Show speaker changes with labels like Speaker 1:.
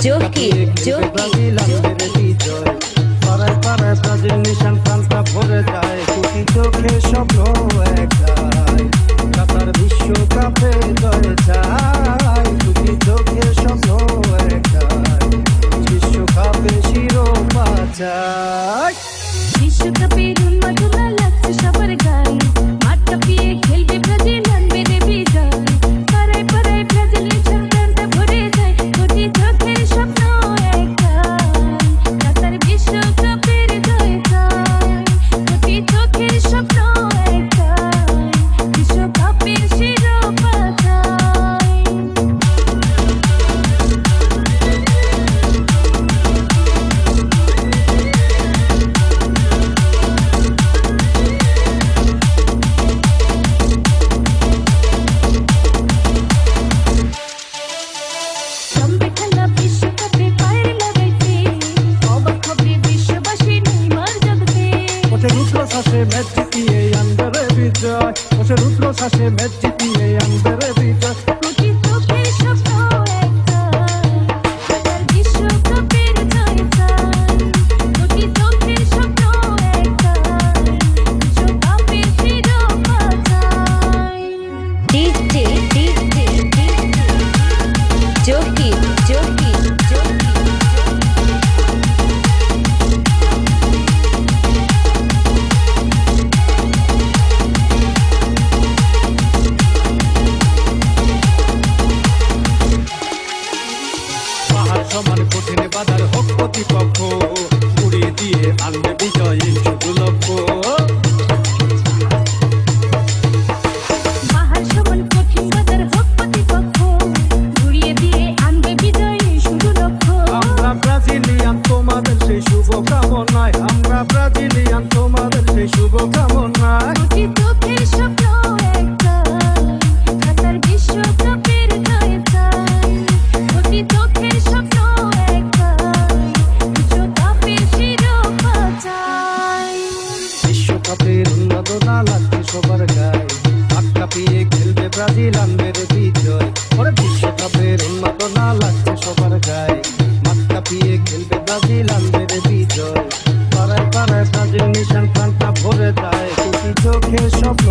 Speaker 1: Jockey
Speaker 2: Brazil আনবে বিজয়। পাড়ায় পাড়ায় ব্রাজিল নিশান প্রাণটা ভরে যায়, কোটি চোখে স্বপ্ন একটাই, কাতার বিশ্বকাপে জয় চাই, কোটি চোখে স্বপ্ন একটাই, বিশ্বকাপে শিরোপা চাই।
Speaker 3: বিশ্বকাপের উন্মাদনা লাগছে সবার গায়ে, মাঠ কাঁপিয়ে খেলবে ব্রাজিল আনবে রে বিজয়। পাড়ায় পাড়ায় ব্রাজিল নিশান প্রাণটা ভরে যায়, কোটি চোখের স্বপ্ন একটাই, কাতার বিশ্বকাপের জয় চাই, কোটি চোখের স্বপ্ন একটাই, বিশ্বকাপের শিরোপা চাই। জমবে খেলা বিশ্বকাপে পায়ের লাগাইতে, অবাক হবে বিশ্ববাসী নেইমার জগতে।
Speaker 2: ওঠে রুদ্র শ্বাসে ম্যাচ জিতিয়ে আনবে রে বিজয়, ওঠে রুদ্র শ্বাসে ম্যাচ জিতিয়ে আনবে রে বিজয়।
Speaker 3: কোটি চোখের স্বপ্ন একটাই, কাতার বিশ্বকাপের জয় চাই, কোটি চোখের স্বপ্ন একটাই, বিশ্বকাপের শিরোপা চাই।
Speaker 1: ডিজে জোকি
Speaker 2: পাহাড় সমান কঠিন বাধার হোক প্রতিপক্ষ, উড়িয়ে দিয়ে আনবে বিজয় শুধু লক্ষ্য।
Speaker 3: পাহাড় সমান কঠিন বাধার হোক প্রতিপক্ষ, ঘুরিয়ে দিয়ে আনবে বিজয় শুধু লক্ষ্য।
Speaker 2: আমরা ব্রাজিলিয়ান তোমাদের সেই শুভ কামনায়, আমরা ব্রাজিলিয়ান তোমাদের সেই শুভ কামনায়।
Speaker 3: কোটি চোখের স্বপ্ন একটাই, কাতার বিশ্বকাপের জয় চাই, কোটি চোখের স্বপ্ন একটাই, বিশ্বকাপের শিরোপা চাই।
Speaker 2: বিশ্বকাপের উন্মাদনা লাগছে সবার গায়ে, মাঠ কাঁপিয়ে খেলবে ব্রাজিল আনবে রে বিজয়। ওরে বিশ্বকাপের উন্মাদনা লাগছে সবার গায়ে, মাঠ কাঁপিয়ে খেলবে ব্রাজিল আনবে রে বিজয়। পাড়ায় পাড়ায় ব্রাজিল নিশান প্রাণটা ভরে যায়, কোটি চোখে স্বপ্ন